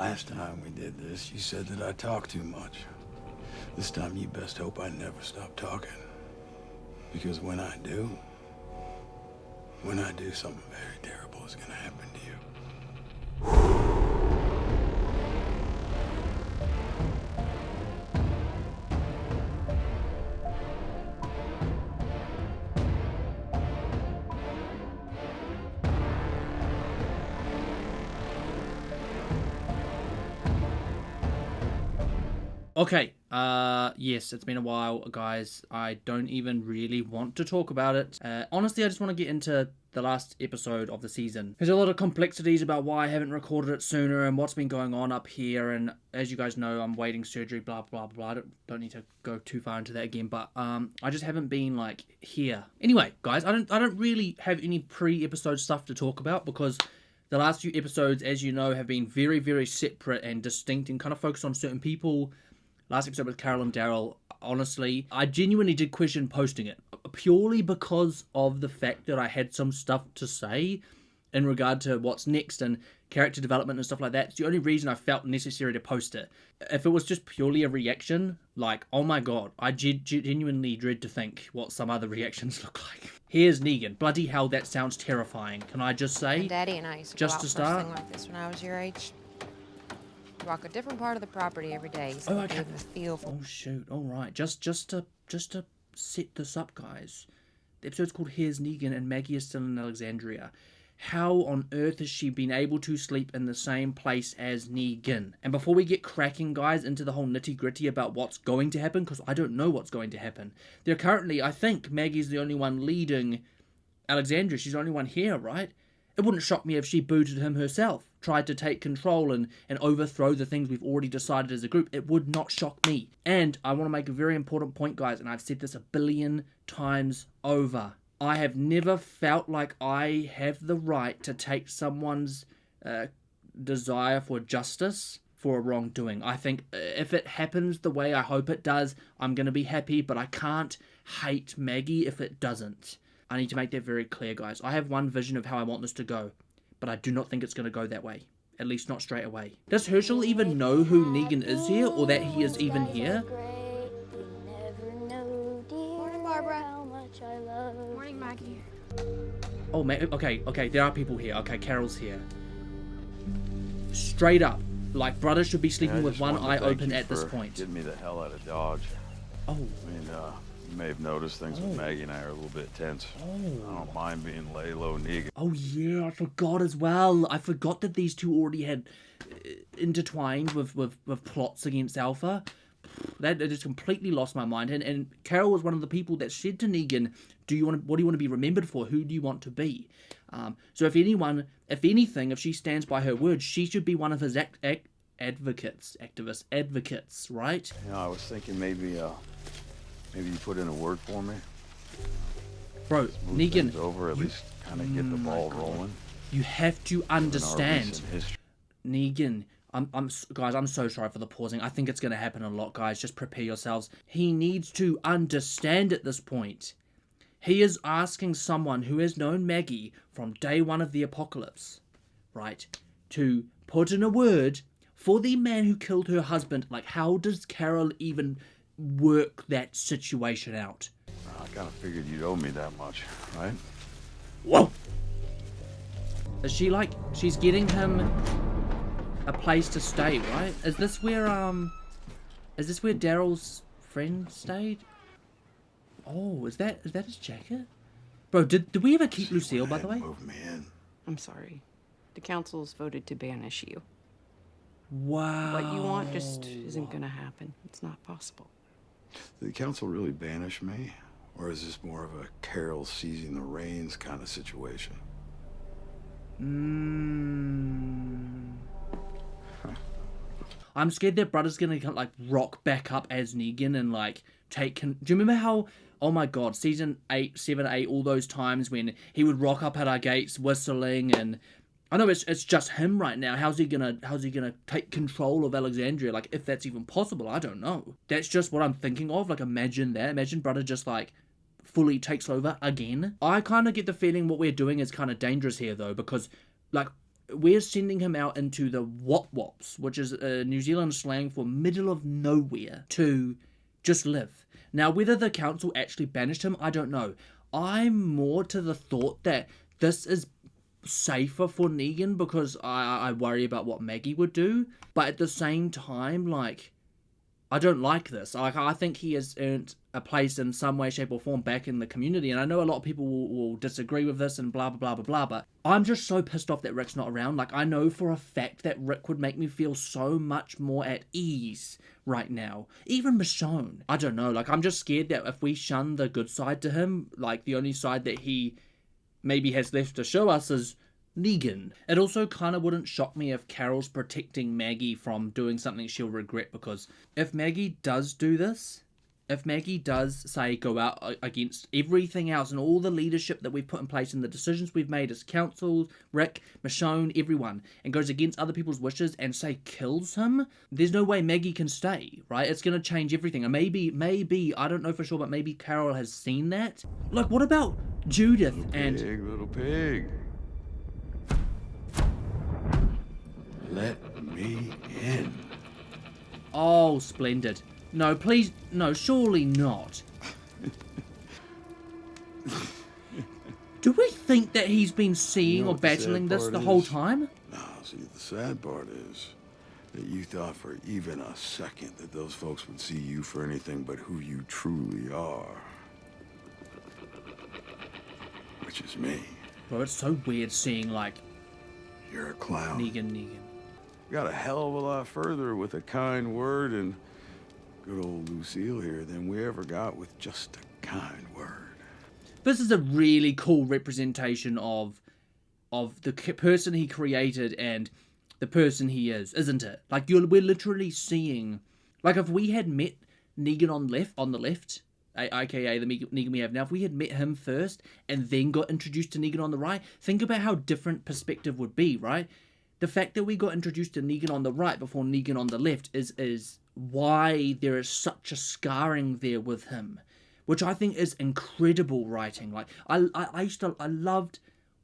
Last time we did this, you said that I talk too much. This time you best hope I never stop talking. Because when I do, something very terrible is gonna happen to you. Okay, yes, it's been a while, guys. I don't even really want to talk about it. Honestly, I just want to get into the last episode of the season. There's a lot of complexities about why I haven't recorded it sooner and what's been going on up here, and as you guys know, I'm waiting surgery, blah, blah, blah. I don't need to go too far into that again, but I just haven't been, like, here. Anyway, guys, I don't really have any pre-episode stuff to talk about because the last few episodes, as you know, have been very, very separate and distinct and kind of focused on certain people. Last episode with Carol and Daryl, honestly, I genuinely did question posting it. Purely because of the fact that I had some stuff to say in regard to what's next and character development and stuff like that. It's the only reason I felt necessary to post it. If it was just purely a reaction, like, oh my god, I genuinely dread to think what some other reactions look like. Here's Negan. Bloody hell, that sounds terrifying. Can I just say? My daddy and I used to just go out to first start? thing like this when I was your age. Walk a different part of the property every day. Oh, okay. Give him a feel for. Oh shoot! All right, just to set this up, guys. The episode's called "Here's Negan" and Maggie is still in Alexandria. How on earth has she been able to sleep in the same place as Negan? And before we get cracking, guys, into the whole nitty-gritty about what's going to happen, because I don't know what's going to happen. They're currently, I think, Maggie's the only one leading Alexandria. She's the only one here, right? It wouldn't shock me if she booted him herself, tried to take control and overthrow the things we've already decided as a group. It would not shock me. And I want to make a very important point, guys, and I've said this 1 billion times over. I have never felt like I have the right to take someone's desire for justice for a wrongdoing. I think if it happens the way I hope it does, I'm going to be happy, but I can't hate Maggie if it doesn't. I need to make that very clear, guys. I have one vision of how I want this to go, but I do not think it's going to go that way. At least not straight away. Does Herschel even know who Negan is here, or that he is even here? Morning, Barbara. Morning, Maggie. Oh, okay, there are people here. Okay, Carol's here. Straight up, like, brothers should be sleeping with one eye open at this point. Getting me the hell out of Dodge. Oh. I mean, you may have noticed things with Maggie and I are a little bit tense. I don't mind being lay low Negan. Oh yeah, I forgot as well. I forgot that these two already had intertwined with plots against Alpha. That just completely lost my mind. And Carol was one of the people that said to Negan, what do you want to be remembered for? Who do you want to be? So if anything, if she stands by her word, she should be one of his advocates, right? You know, I was thinking maybe you put in a word for me. Bro, Smooth Negan. things over, at least kind of get the ball rolling. You have to understand. Negan, guys, I'm so sorry for the pausing. I think it's going to happen a lot, guys. Just prepare yourselves. He needs to understand at this point. He is asking someone who has known Maggie from day one of the apocalypse, right, to put in a word for the man who killed her husband. Like, how does Carol even work that situation out? I kind of figured you'd owe me that much, right? Whoa! Is she like, she's getting him a place to stay, right? Is this where Daryl's friend stayed? Oh, is that his jacket? Bro, did we ever keep Lucille, by the way? Move me in. I'm sorry. The council's voted to banish you. Wow. What you want just isn't gonna happen. It's not possible. Did the council really banish me? Or is this more of a Carol seizing the reins kind of situation? I'm scared that brother's gonna like rock back up as Negan and like take. Do you remember how? Oh my god, season 8, 7, 8, all those times when he would rock up at our gates whistling, and I know it's just him right now. How's he gonna take control of Alexandria? Like, if that's even possible, I don't know. That's just what I'm thinking of. Like, imagine that. Imagine brother just like fully takes over again. I kind of get the feeling what we're doing is kind of dangerous here though, because like we're sending him out into the WOHpocalypse, which is New Zealand slang for middle of nowhere, to just live. Now, whether the council actually banished him, I don't know. I'm more to the thought that this is safer for Negan because I worry about what Maggie would do. But at the same time, like, I don't like this. Like, I think he has earned a place in some way, shape, or form back in the community. And I know a lot of people will disagree with this and blah, blah, blah, blah, blah. But I'm just so pissed off that Rick's not around. Like, I know for a fact that Rick would make me feel so much more at ease right now. Even Michonne. I don't know. Like, I'm just scared that if we shun the good side to him, like, the only side that he maybe has left to show us is Negan. It also kind of wouldn't shock me if Carol's protecting Maggie from doing something she'll regret, because if Maggie does do this, if Maggie does, say, go out against everything else and all the leadership that we've put in place and the decisions we've made as council, Rick, Michonne, everyone, and goes against other people's wishes and, say, kills him, there's no way Maggie can stay, right? It's going to change everything. And maybe, I don't know for sure, but maybe Carol has seen that. Like, what about Judith Little pig. Let me in. Oh, splendid. No, please, no, surely not. Do we think that he's been seeing or battling this the whole time? No, see, the sad part is that you thought for even a second that those folks would see you for anything but who you truly are. Which is me. Bro, it's so weird seeing, like, You're a clown. Negan. Got a hell of a lot further with a kind word and good old Lucille here than we ever got with just a kind word. This is a really cool representation of the person he created and the person he is, isn't it? Like, we're literally seeing, like, if we had met Negan on the left, aka the Negan we have now, if we had met him first and then got introduced to Negan on the right, think about how different perspective would be, right? The fact that we got introduced to Negan on the right before Negan on the left is why there is such a scarring there with him, which I think is incredible writing. Like, I loved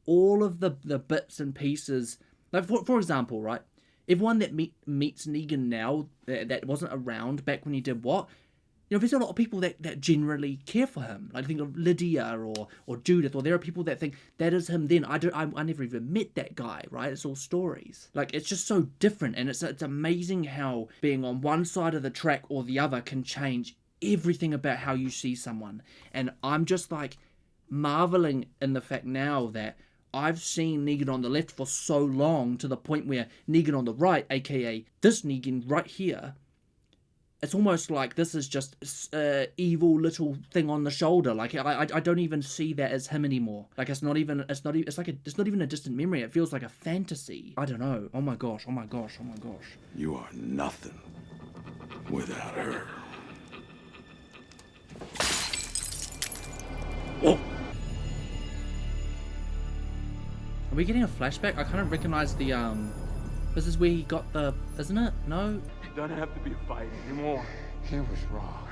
all of the bits and pieces. Like, for example, right, everyone that meets Negan now that wasn't around back when he did what, you know, there's a lot of people that generally care for him. Like, think of Lydia or Judith, or there are people that think that is him then. I never even met that guy, right? It's all stories. Like, it's just so different, and it's amazing how being on one side of the track or the other can change everything about how you see someone. And I'm just, like, marveling in the fact now that I've seen Negan on the left for so long, to the point where Negan on the right, aka this Negan right here, it's almost like this is just evil little thing on the shoulder. Like, I don't even see that as him anymore. Like, it's not even a distant memory. It feels like a fantasy. I don't know. Oh my gosh. You are nothing without her. Oh. Are we getting a flashback? I kind of recognize the this is where he got the, isn't it? No. Doesn't have to be a fight anymore. He was wrong.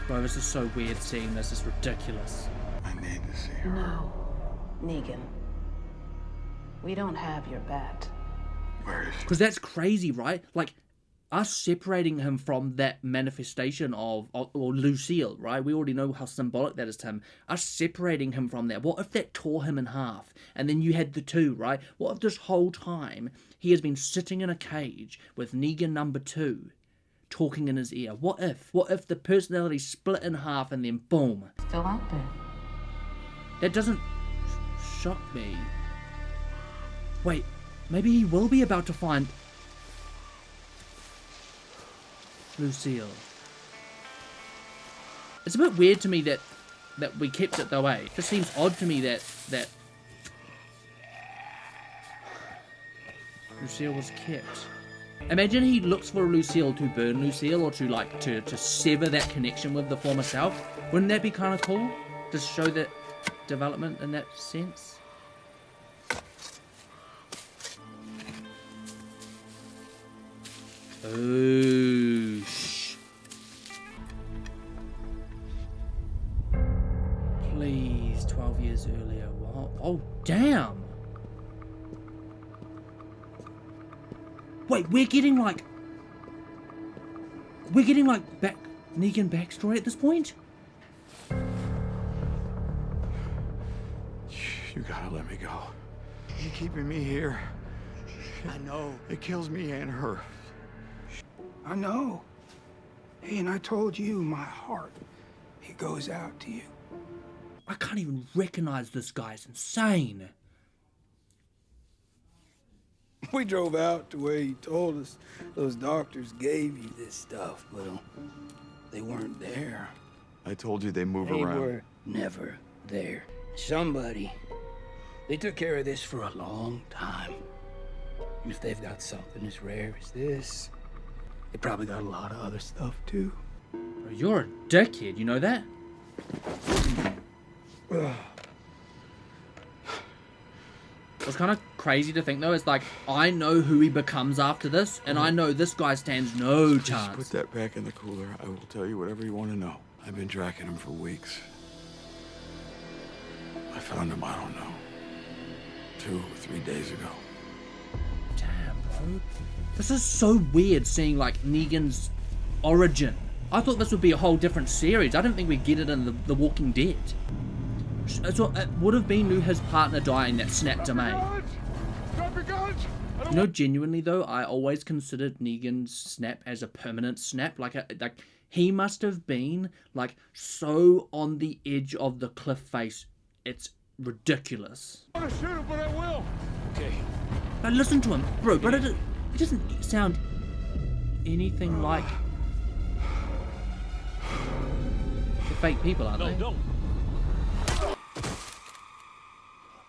Bro, this is so weird seeing this. It's ridiculous. I need to see her. No, Negan. We don't have your bat. Where is she? Because that's crazy, right? Like, us separating him from that manifestation or Lucille, right? We already know how symbolic that is to him. Us separating him from that. What if that tore him in half? And then you had the two, right? What if this whole time he has been sitting in a cage with Negan number 2 talking in his ear? What if the personality split in half and then boom? Still out there. That doesn't shock me. Wait, maybe he will be about to find Lucille. It's a bit weird to me that we kept it that way. It just seems odd to me that Lucille was kept. Imagine he looks for Lucille to burn Lucille, or to sever that connection with the former self. Wouldn't that be kind of cool? To show that development in that sense? Oh, shh. Please, 12 years days earlier. What? Oh, damn. Wait, we're getting like Negan backstory at this point? You gotta let me go. You're keeping me here. I know. It kills me and her. I know. Hey, and I told you my heart, it goes out to you. I can't even recognize this guy. It's insane. We drove out to where you told us those doctors gave you this stuff, but they weren't there. I told you they move They around. were never there. Somebody, they took care of this for a long time. And if they've got something as rare as this, they probably got a lot of other stuff too. Bro, you're a dickhead, you know that? What's kind of crazy to think though is like, I know who he becomes after this, and I know this guy stands no Just chance. put that back in the cooler. I will tell you whatever you want to know. I've been tracking him for weeks. I found him, I don't know, 2 or 3 days ago. Damn, bro. This is so weird seeing like Negan's origin. I thought this would be a whole different series. I didn't think we'd get it in The Walking Dead. So it would have been his partner dying that snapped him, eh? Drop your guns! You know, genuinely though, I always considered Negan's snap as a permanent snap. Like he must have been like so on the edge of the cliff face. It's ridiculous. I want to shoot him, but I will. Okay. But listen to him, bro. But it doesn't sound anything like the fake people, are they? Don't.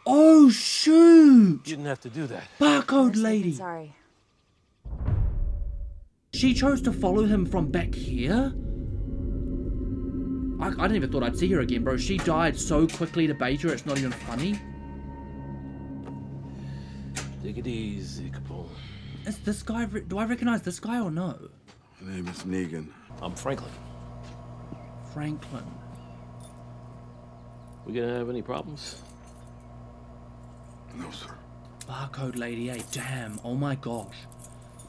Oh shoot! You didn't have to do that. Barcode lady. Sorry. She chose to follow him from back here? I didn't even thought I'd see her again, bro. She died so quickly to bait her, it's not even funny. Take it easy, Capone. Is this guy... Do I recognize this guy or no? My name is Negan. I'm Franklin. Franklin. We gonna have any problems? No, sir. Barcode lady, eh? Damn. Oh my gosh.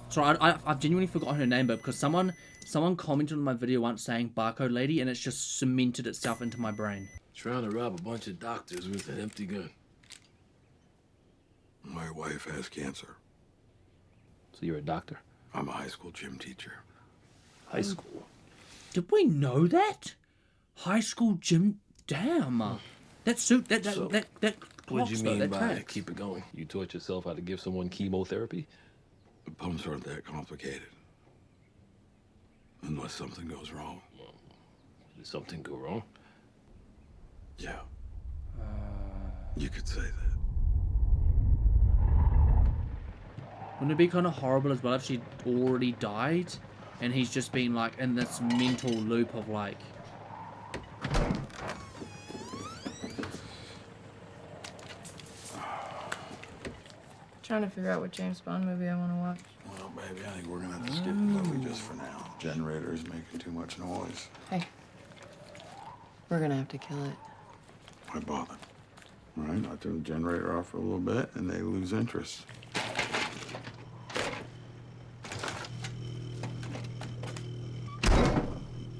Sorry, I've genuinely forgotten her name, but because someone commented on my video once saying barcode lady, and it's just cemented itself into my brain. Trying to rob a bunch of doctors with an empty gun. My wife has cancer. So you're a doctor? I'm a high school gym teacher. High school? Did we know that? High school gym... Damn. That suit... That What'd you clocks, though, mean that by tracks. keep it going? You taught yourself how to give someone chemotherapy? The pumps aren't that complicated. Unless something goes wrong. Did something go wrong? Yeah. You could say that. Wouldn't it be kind of horrible as well if she'd already died and he's just been like in this mental loop of like... Trying to figure out what James Bond movie I want to watch. Well, baby, I think we're gonna have to skip the movie just for now. Generator is making too much noise. Hey, we're gonna have to kill it. Why bother? All right, I turn the generator off for a little bit and they lose interest.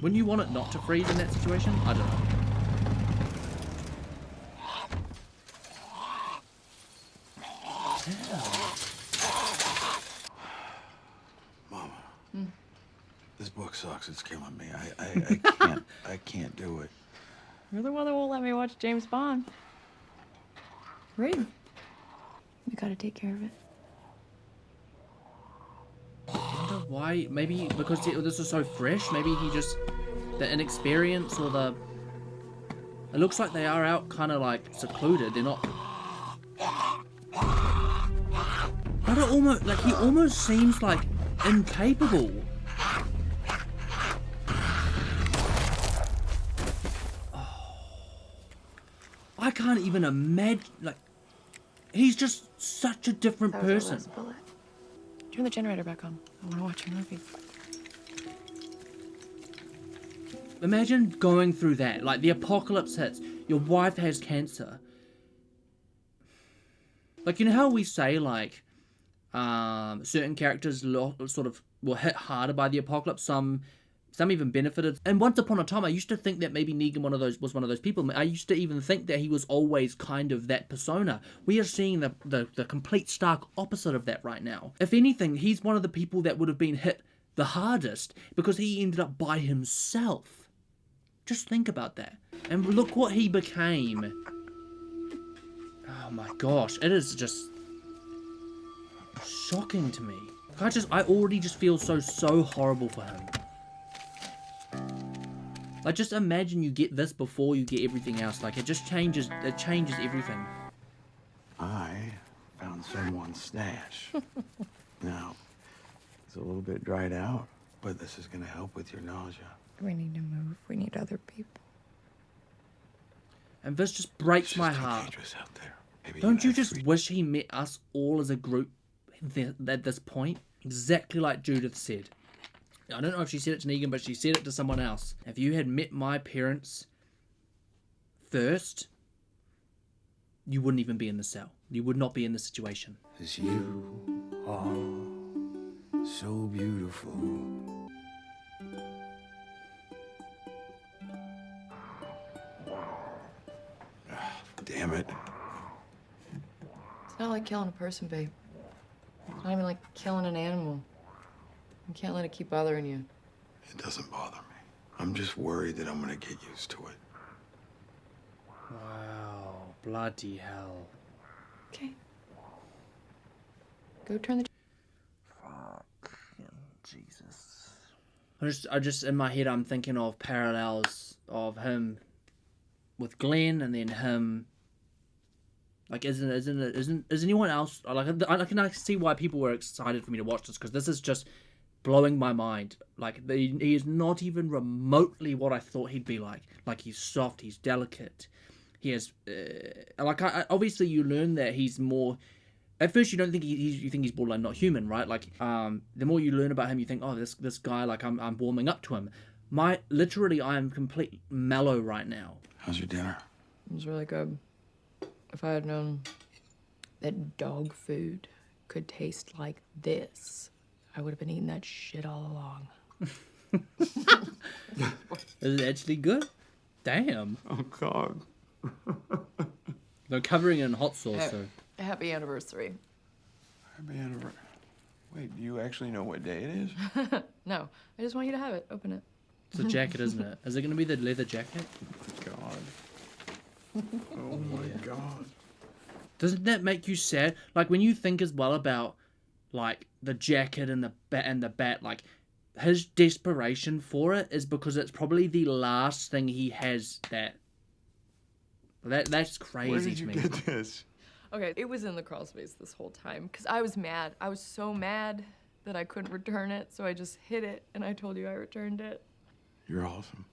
Wouldn't you want it not to freeze in that situation? I don't know. Mama, this book sucks. It's killing me. I can't do it. You're the one that won't let me watch James Bond. Read. We gotta take care of it. I wonder why. Maybe because this is so fresh. Maybe he just... The inexperience or the... It looks like they are out kind of like secluded. They're not... But it almost... Like he almost seems like incapable. I can't even imagine, like, he's just such a different That was our person. last bullet. Turn the generator back on. I want to watch a movie. Imagine going through that, like the apocalypse hits, your wife has cancer, Like, you know how we say, like, certain characters sort of were hit harder by the apocalypse, some even benefited. And once upon a time, I used to think that maybe Negan was one of those people. I used to even think that he was always kind of that persona. We are seeing the complete stark opposite of that right now. If anything, he's one of the people that would have been hit the hardest because he ended up by himself. Just think about that. And look what he became. Oh my gosh, it is just shocking to me. I already just feel so horrible for him. Like, just imagine you get this before you get everything else. Like, it changes everything. I found someone's stash. Now, it's a little bit dried out, but this is going to help with your nausea. We need to move. We need other people. And this just breaks It's my just too heart. dangerous out there. Maybe Don't you have just three- wish he met us all as a group at this point? Exactly like Judith said. I don't know if she said it to Negan, but she said it to someone else. If you had met my parents first, you wouldn't even be in the cell. You would not be in this situation. 'Cause you are so beautiful. Damn it. It's not like killing a person, babe. It's not even like killing an animal. You can't let it keep bothering you. It doesn't bother me. I'm just worried that I'm gonna get used to it. Wow, bloody hell. Okay. Go turn the... Jesus. I just in my head I'm thinking of parallels of him with Glenn and then him. Like, isn't anyone else like? I can see why people were excited for me to watch this, because this is just blowing my mind. Like, he is not even remotely what I thought he'd be like. Like, he's soft, he's delicate. He has obviously you learn that he's more. At first, you don't think you think he's borderline not human, right? Like, the more you learn about him, you think, oh, this guy, like, I'm warming up to him. I am completely mellow right now. How's your dinner? It was really good. If I had known that dog food could taste like this, I would have been eating that shit all along. Is it actually good? Damn. Oh, God. They're covering it in hot sauce, so. Happy anniversary. Happy anniversary. Wait, do you actually know what day it is? No, I just want you to have it. Open it. It's a jacket, isn't it? Is it going to be the leather jacket? God. Oh, my God. Doesn't that make you sad? Like, when you think as well about, like, the jacket and the bat, like, his desperation for it is because it's probably the last thing he has that's crazy Where did to you me. get this? Okay, it was in the crawl space this whole time because I was mad. I was so mad that I couldn't return it, so I just hid it, and I told you I returned it. You're awesome.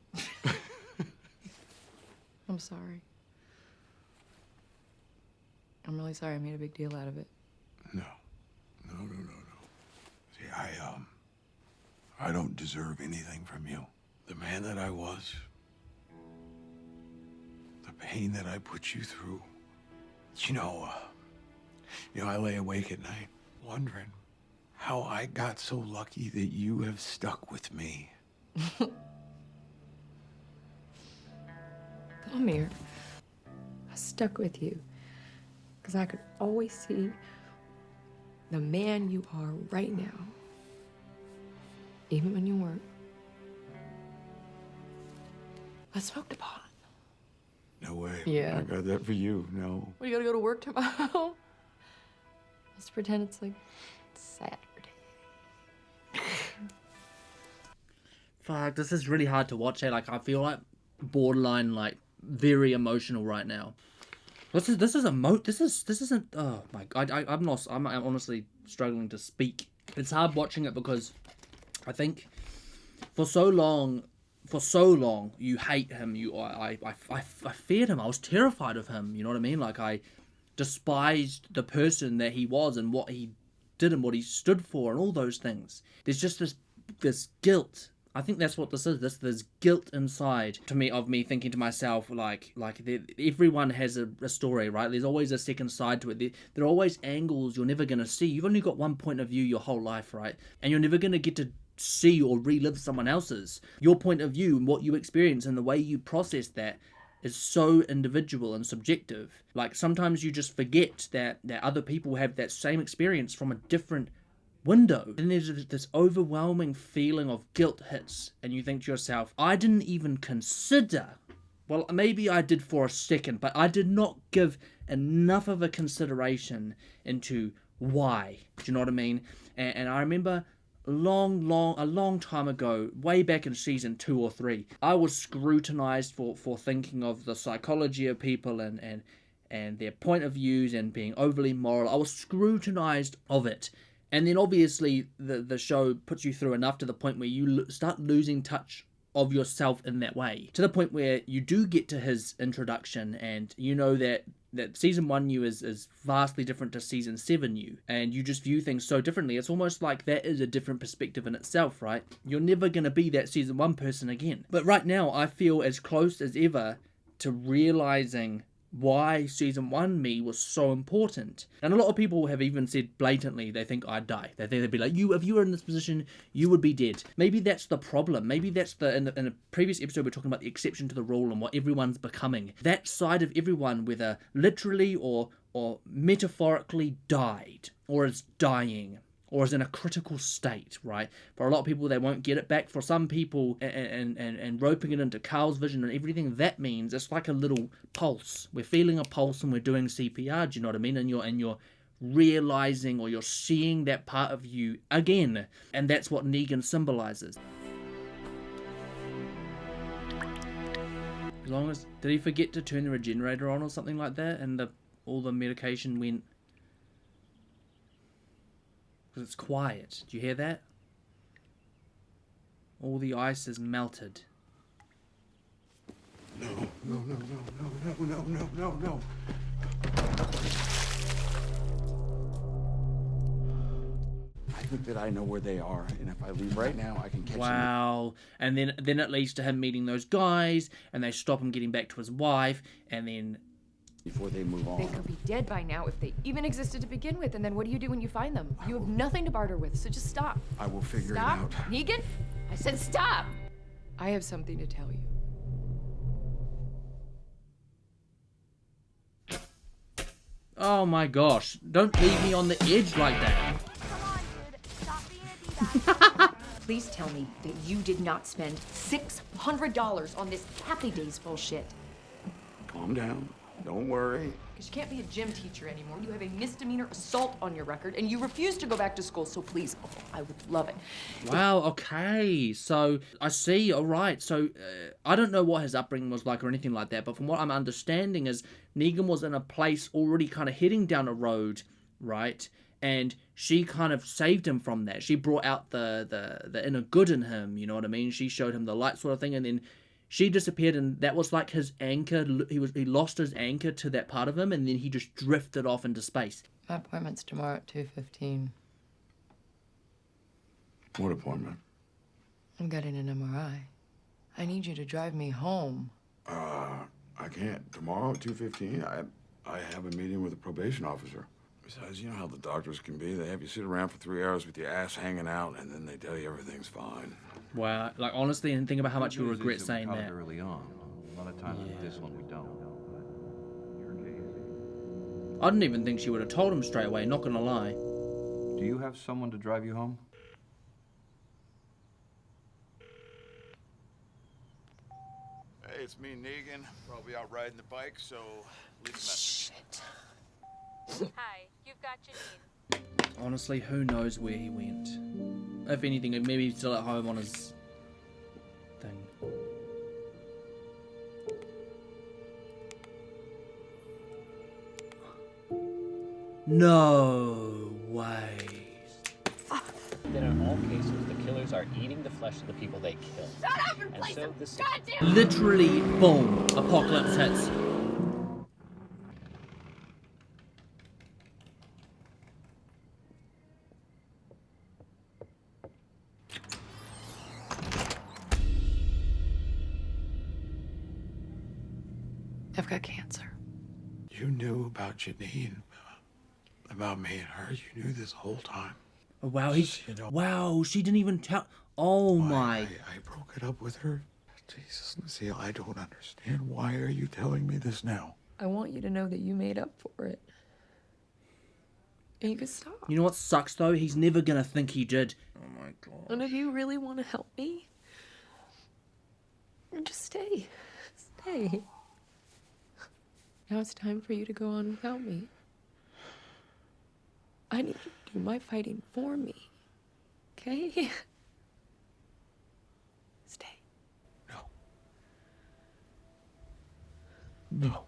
I'm sorry. I'm really sorry I made a big deal out of it. No. See, I don't deserve anything from you. The man that I was, the pain that I put you through. You know, I lay awake at night wondering how I got so lucky that you have stuck with me. Amir, I stuck with you because I could always see the man you are right now, even when you weren't. I smoked a pot. No way. Yeah. I got that for you. No. Well, you gotta go to work tomorrow. Let's pretend it's like Saturday. Fuck, this is really hard to watch. Like, I feel like borderline, like, very emotional right now. This isn't. Oh my god, I'm honestly struggling to speak. It's hard watching it because I think for so long you hate him. I feared him. I was terrified of him. You know what I mean? Like, I despised the person that he was and what he did and what he stood for and all those things. There's just this guilt I think that's what this is. There's guilt inside to me of me thinking to myself, everyone has a story, right? There's always a second side to it. There are always angles you're never going to see. You've only got one point of view your whole life, right? And you're never going to get to see or relive someone else's. Your point of view and what you experience and the way you process that is so individual and subjective. Like, sometimes you just forget that other people have that same experience from a different window. And there's this overwhelming feeling of guilt hits, and you think to yourself, I didn't even consider, well, maybe I did for a second, but I did not give enough of a consideration into why. Do you know what I mean? And I remember a long time ago, way back in season 2 or 3, I was scrutinized for thinking of the psychology of people and their point of views and being overly moral. I was scrutinized of it. And then obviously the show puts you through enough to the point where you start losing touch of yourself in that way. To the point where you do get to his introduction and you know that season 1 you is vastly different to season 7 you. And you just view things so differently. It's almost like that is a different perspective in itself, right? You're never going to be that season 1 person again. But right now I feel as close as ever to realizing why season 1 me was so important. And a lot of people have even said blatantly they think I'd die. They'd be like, if you were in this position, you would be dead. Maybe that's the problem. Maybe that's in the previous episode we're talking about the exception to the rule and what everyone's becoming. That side of everyone, whether literally or metaphorically died, or is dying, or is in a critical state, right? For a lot of people, they won't get it back. For some people, and roping it into Carl's vision and everything, that means it's like a little pulse. We're feeling a pulse and we're doing CPR, do you know what I mean? And you're realizing, or you're seeing that part of you again. And that's what Negan symbolizes. As long as... Did he forget to turn the regenerator on or something like that? And all the medication went... Because it's quiet. Do you hear that? All the ice is melted. No. I think that I know where they are, and if I leave right now, I can catch them. Wow. And then it leads to him meeting those guys, and they stop him getting back to his wife, and then... Before they move on. They could be dead by now if they even existed to begin with, and then what do you do when you find them? You have nothing to barter with, so just stop. I will figure Stop. it out. Negan? I said stop! I have something to tell you. Oh my gosh. Don't leave me on the edge like that. Please tell me that you did not spend $600 on this Happy Days bullshit. Calm down. Don't worry. Because you can't be a gym teacher anymore. You have a misdemeanor assault on your record, and you refuse to go back to school, so please, I would love it. Wow, okay. So, I see, alright. So, I don't know what his upbringing was like or anything like that, but from what I'm understanding is Negan was in a place already kind of heading down a road, right? And she kind of saved him from that. She brought out the inner good in him, you know what I mean? She showed him the light sort of thing, and then she disappeared, and that was like his anchor. He lost his anchor to that part of him, and then he just drifted off into space. My appointment's tomorrow at 2:15. What appointment? I'm getting an MRI. I need you to drive me home. I can't. Tomorrow at 2:15, I have a meeting with a probation officer. Besides, you know how the doctors can be. They have you sit around for 3 hours with your ass hanging out, and then they tell you everything's fine. Wow, like honestly, and think about how much you regret saying We that. caught it early on. A lot of times with this one we don't. I didn't even think she would have told him straight away, not gonna lie. Do you have someone to drive you home? Hey, it's me, Negan. Probably out riding the bike, so leave a message. Hi, you've got Janine. Honestly, who knows where he went? If anything, maybe he's still at home on his thing. No way. That in all cases, the killers are eating the flesh of the people they kill. Shut up and play some goddamn... Literally, boom, apocalypse hits. I've got cancer. You knew about Janine, about me and her. You knew this whole time. Wow, wow, she didn't even tell. Oh my. I broke it up with her. Jesus, Lucille, I don't understand. Why are you telling me this now? I want you to know that you made up for it. And you can stop. You know what sucks though? He's never gonna think he did. Oh my god. And if you really want to help me, just stay. Stay. Now it's time for you to go on without me. I need you to do my fighting for me. Okay? Stay. No,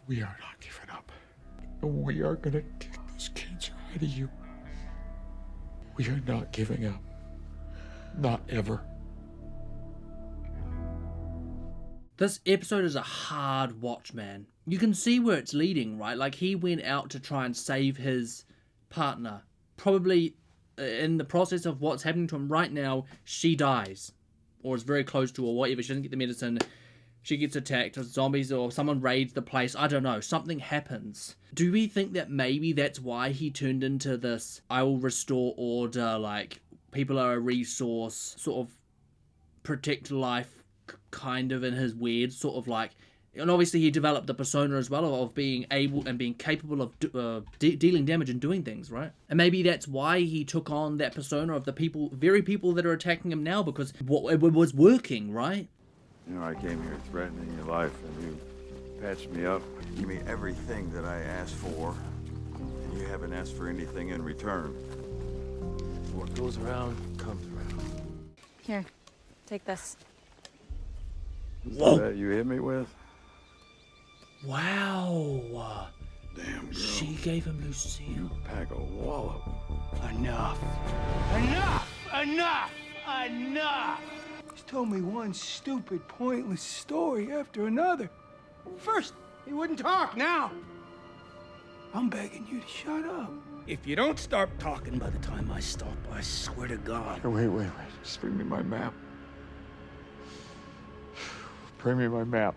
we are not giving up. And we are gonna kick this cancer out of you. We are not giving up. Not ever. This episode is a hard watch, man. You can see where it's leading, right? Like, he went out to try and save his partner. Probably in the process of what's happening to him right now, she dies. Or is very close to, or whatever. She doesn't get the medicine. She gets attacked, or zombies, or someone raids the place. I don't know. Something happens. Do we think that maybe that's why he turned into this, I will restore order, like, people are a resource, sort of protect life, kind of in his weird sort of like, and obviously he developed the persona as well of being able and being capable of dealing damage and doing things, right? And maybe that's why he took on that persona of the very people that are attacking him now, because it was working, right? You know, I came here threatening your life, and you patched me up. Give me everything that I asked for, and you haven't asked for anything in return. What goes around comes around. Here, take this. Whoa! That you hit me with? Wow. Damn girl. She gave him Lucille. You pack a wallop. Enough. Enough! Enough! Enough! He's told me one stupid, pointless story after another. First, he wouldn't talk. Now, I'm begging you to shut up. If you don't start talking by the time I stop, I swear to God. Wait. Just bring me my map. Bring me my map.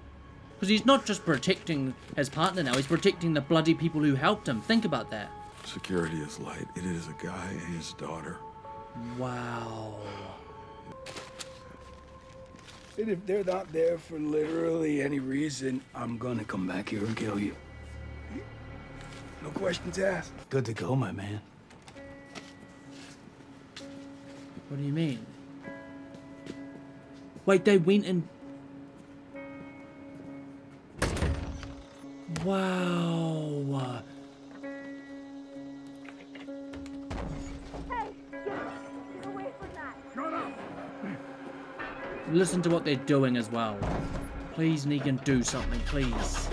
Because he's not just protecting his partner now, he's protecting the bloody people who helped him. Think about that. Security is light. It is a guy and his daughter. Wow. And if they're not there for literally any reason, I'm gonna come back here and kill you. No questions asked. Good to go, my man. What do you mean? Wait, they went and... Wow. Listen to what they're doing as well. Please, Negan, do something, please.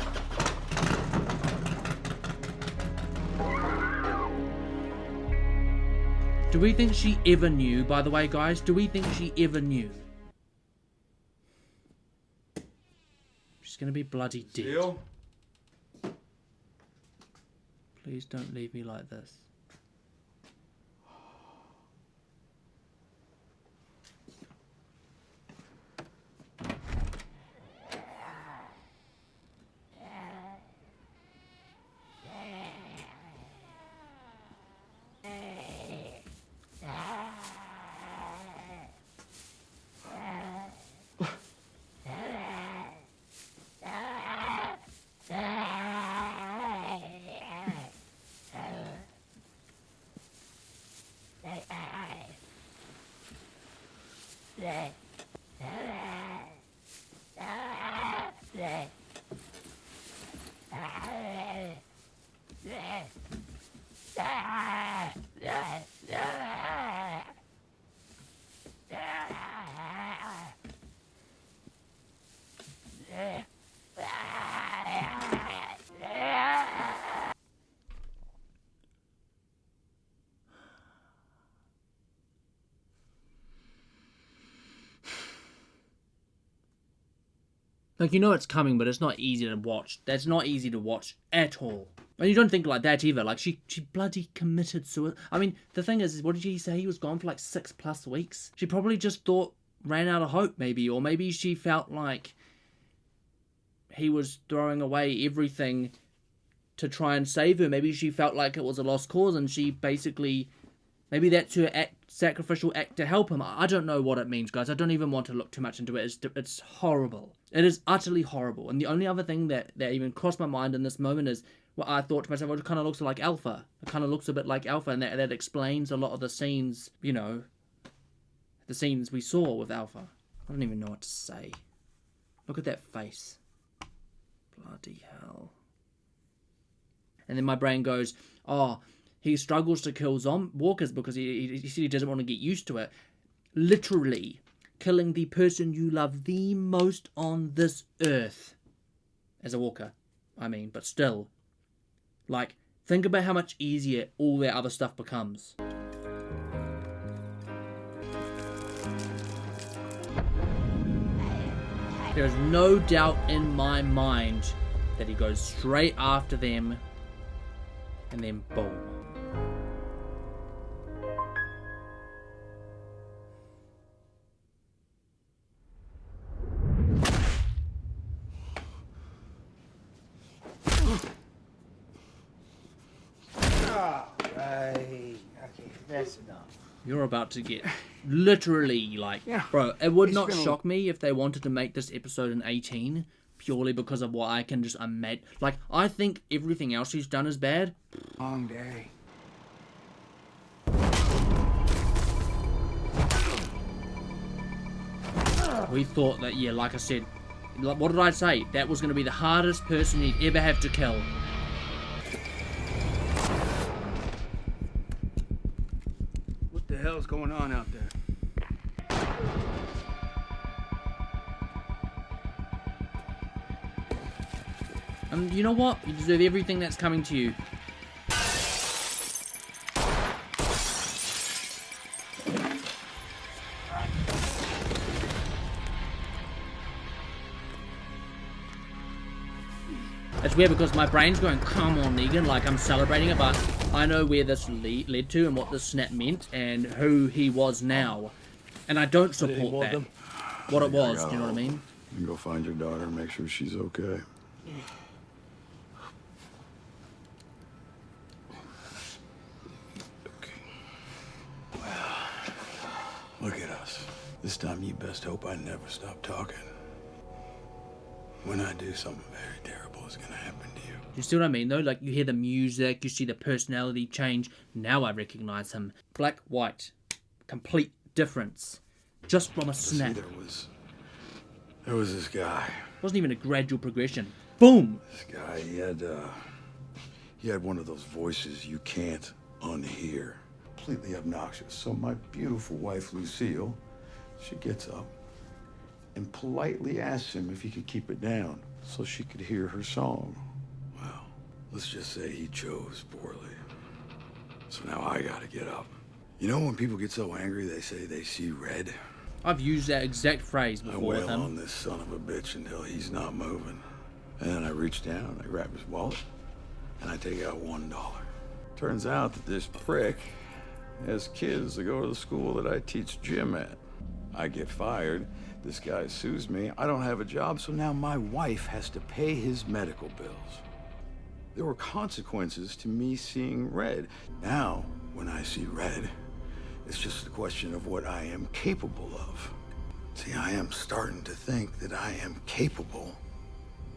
Do we think she ever knew, by the way, guys? Do we think she ever knew? She's gonna be bloody dead. Lucille? Please don't leave me like this. Like, you know it's coming, but it's not easy to watch. That's not easy to watch at all. And you don't think like that either. Like, she bloody committed suicide. I mean, the thing is, what did she say? He was gone for like 6+ weeks. She probably just ran out of hope, maybe. Or maybe she felt like he was throwing away everything to try and save her. Maybe she felt like it was a lost cause, and she basically, maybe that's her sacrificial act to help him. I don't know what it means, guys. I don't even want to look too much into it. It's horrible. It is utterly horrible. And the only other thing that even crossed my mind in this moment is what I thought to myself, well, it kind of looks like Alpha. It kind of looks a bit like Alpha, and that explains a lot of the scenes, you know, the scenes we saw with Alpha. I don't even know what to say. Look at that face. Bloody hell. And then my brain goes, oh, he struggles to kill walkers because he said he doesn't want to get used to it. Literally, killing the person you love the most on this earth. As a walker, I mean, but still. Like, think about how much easier all that other stuff becomes. There is no doubt in my mind that he goes straight after them, and then boom. Right. Okay, that's enough. You're about to get literally like, bro, it would not shock me if they wanted to make this episode an 18 purely because of what I can just imagine. Like, I think everything else he's done is bad. Long day. We thought that, yeah, like I said, what did I say? That was going to be the hardest person he'd ever have to kill. What the hell's going on out there? And you know what? You deserve everything that's coming to you. It's weird because my brain's going, come on, Negan, like I'm celebrating it, but I know where this led to and what this snap meant and who he was now. And I don't support that. What it was, do you know what I mean? You can go find your daughter and make sure she's okay. Look at us. This time you best hope I never stop talking. When I do, something very terrible is gonna happen to you. You see what I mean, though? Like, you hear the music, you see the personality change. Now I recognize him. Black, white. Complete difference. Just from a snap. See, there was this guy. It wasn't even a gradual progression. Boom! This guy, he had one of those voices you can't unhear. Completely obnoxious. So my beautiful wife, Lucille, she gets up and politely asks him if he could keep it down so she could hear her song. Well, let's just say he chose poorly. So now I gotta get up. You know when people get so angry they say they see red? I've used that exact phrase before with I wail him. on this son of a bitch until he's not moving. And then I reach down, I grab his wallet, and I take out $1. Turns out that this prick has kids that go to the school that I teach gym at. I get fired, this guy sues me, I don't have a job, so now my wife has to pay his medical bills. There were consequences to me seeing red. Now, when I see red, it's just a question of what I am capable of. See, I am starting to think that I am capable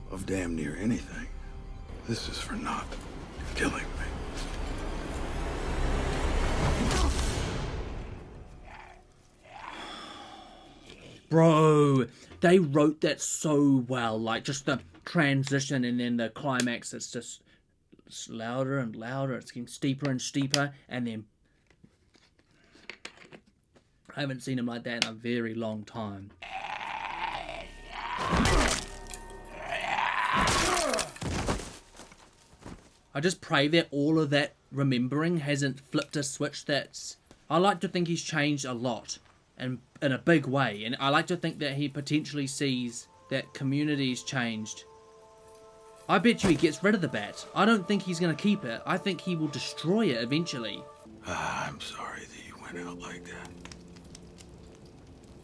of damn near anything. This is for not killing me. Bro, they wrote that so well. Like, just the transition and then the climax, it's just louder and louder. It's getting steeper and steeper. And then I haven't seen him like that in a very long time. I just pray that all of that remembering hasn't flipped a switch that's... I like to think he's changed a lot. And in a big way. And I like to think that he potentially sees that community's changed. I bet you he gets rid of the bat. I don't think he's going to keep it. I think he will destroy it eventually. I'm sorry that you went out like that.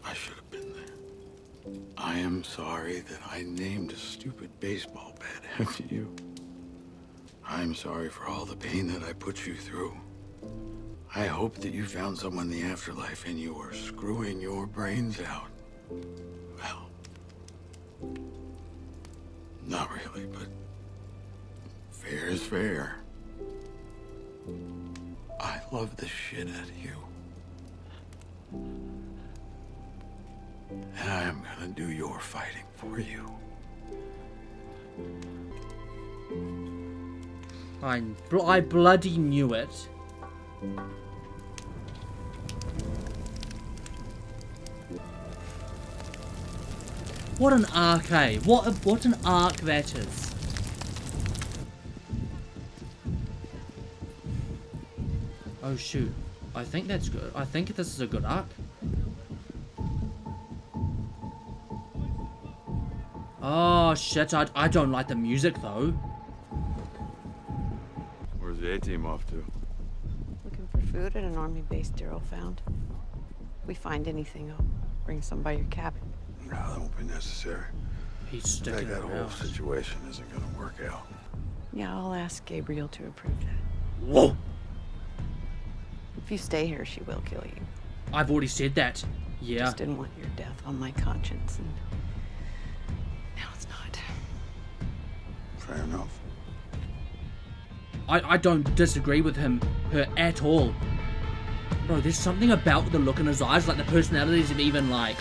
I should have been there. I am sorry that I named a stupid baseball bat after you. I'm sorry for all the pain that I put you through. I hope that you found someone in the afterlife and you are screwing your brains out. Well, not really, but fair is fair. I love the shit out of you. And I am gonna do your fighting for you. I bloody knew it. What an arc, eh? What an arc that is. Oh shoot. I think that's good. I think this is a good arc. Oh shit, I don't like the music though. Where's the A-team off to? Looking for food at an army base Daryl found. If we find anything, I'll bring some by your cabin. No, that won't be necessary. He's I sticking think that whole around. situation isn't gonna work out. Yeah, I'll ask Gabriel to approve that. Whoa! If you stay here, she will kill you. I've already said that. Yeah. Just didn't want your death on my conscience, and now it's not. Fair enough. I don't disagree with her at all. Bro, there's something about the look in his eyes, like the personality isn't even like